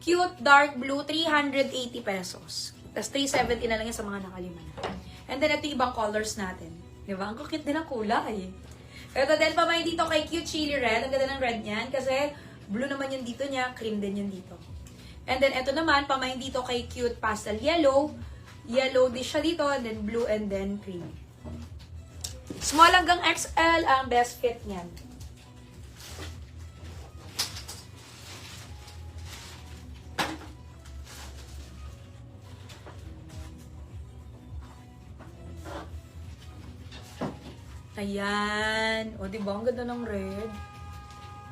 Cute dark blue, 380 pesos. Tapos 370 na lang yan sa mga nakalima na. And then, ito yung ibang colors natin. Di ba? Ang cute din ang kulay. Ito din, pamay dito kay cute chili red. Ang ganda ng red niyan. Kasi, blue naman yung dito niya. Cream din yung dito. And then, ito naman, pamay dito kay cute pastel yellow. Yellow din siya dito. And then, blue and then cream. Small hanggang XL ang best fit niyan. Ayan. O, diba? Ang ganda ng red.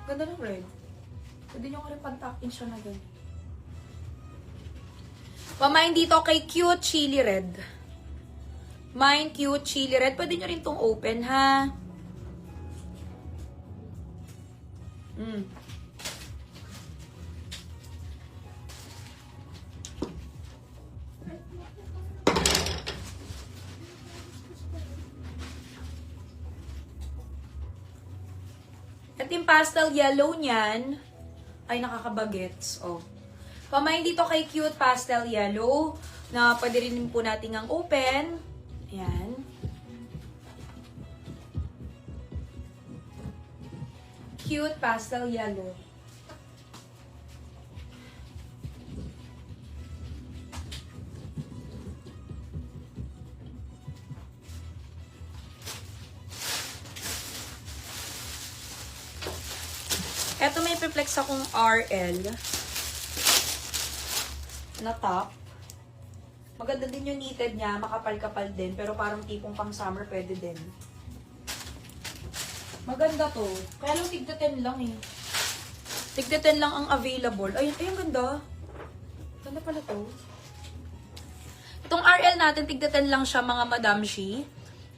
Ganda ng red. Pwede nyo ka rin pag-tuck-in siya na ganyan. Pamain dito kay cute chili red. Mine cute chili red. Pwede nyo rin itong open, ha? At yung pastel yellow niyan, ay nakakabagets. Oh. Pamain dito kay cute pastel yellow, na pwede rin po natin ang open. Ayan. Cute pastel yellow. Eto may perplex akong RL na top. Maganda din yung knitted niya, makapal-kapal din, pero parang tipong pang summer pwede din. Maganda to. Kaya lang tigda 10 lang eh. Tigda 10 lang ang available. Ay, ang ganda. Ganda pala to. Itong RL natin, tigda 10 lang siya mga Madam Shi.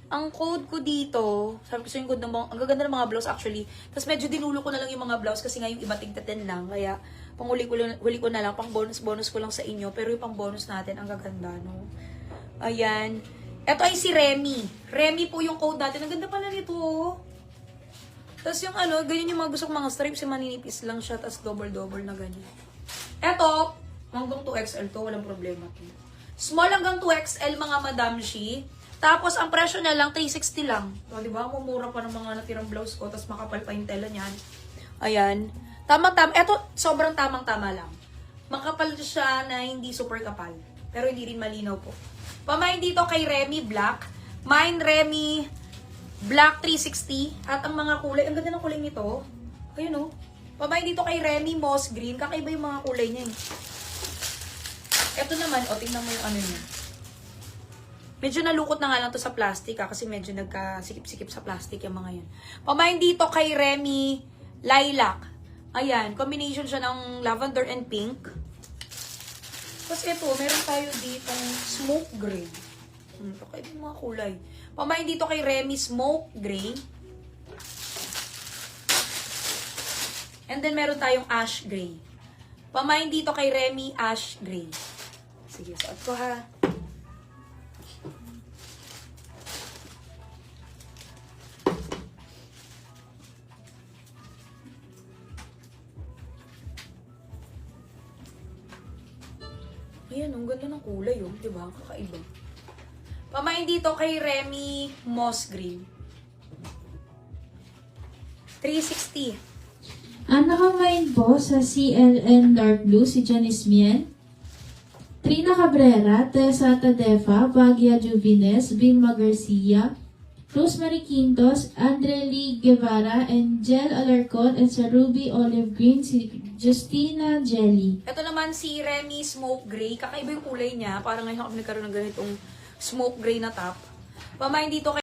Ang code ko dito, sabi ko sa yung code ng mga, ang gaganda ng mga blouse actually. Tapos medyo dinulo ko na lang yung mga blouse kasi nga yung iba tigda 10 lang. Kaya huli ko na lang, pang bonus ko lang sa inyo. Pero yung pang bonus natin, ang gaganda, no? Ayan. Ito ay si Remy. Remy po yung code natin. Ang ganda pala nito, oh. Tapos yung ano, ganyan yung mga gusto kong mga stripes, yung maninipis lang siya, tapos double-double na ganyan. Ito, hanggang 2XL to, walang problema to. Small hanggang 2XL mga Madam Shi. Tapos, ang presyo niya lang, 360 lang. So, di ba? Mumura pa ng mga natirang blouse ko, tapos makapal pa yung tela niyan. Ayan. Tamang-tama. Ito, sobrang tamang-tama lang. Makapal siya na hindi super kapal. Pero hindi rin malinaw po. Pamain dito kay Remy Black. Mine Remy Black 360. At ang mga kulay, ang ganda ng kulay nito. Ayun o. Pamain dito kay Remy Moss Green. Kakaiba yung mga kulay niya eh. Ito naman, o, tingnan mo yung ano niya. Medyo nalukot na nga lang to sa plastic kasi medyo nagkasikip-sikip sa plastic yung mga yun. Pamain dito kay Remy Lilac. Ayan, combination siya ng lavender and pink. Tapos ito, meron tayo ditong smoke gray. Kakaiba yung mga kulay. Pamain dito kay Remy Smoke Gray. And then meron tayong ash gray. Pamain dito kay Remy Ash Gray. Sige, suot ko ha. Ayan, ang ganda ng kulay, oh. Diba? Kakaiba. Pamain dito kay Remy Moss Green. 360. Ang nakamain po sa CLN Dark Blue si Janice Mien, Trina Cabrera, Tessa Tadefa, Bagia Juvines, Vilma Garcia, Rosemary Quintos, Andre Lee Guevara, Angel Alarcon, and sa Ruby Olive Green si Justina Jelly. Ito naman si Remy Smoke Gray. Kakaiba yung kulay niya. Parang ngayon ako nagkaroon ng ganitong smoke gray na top. Pamain dito kay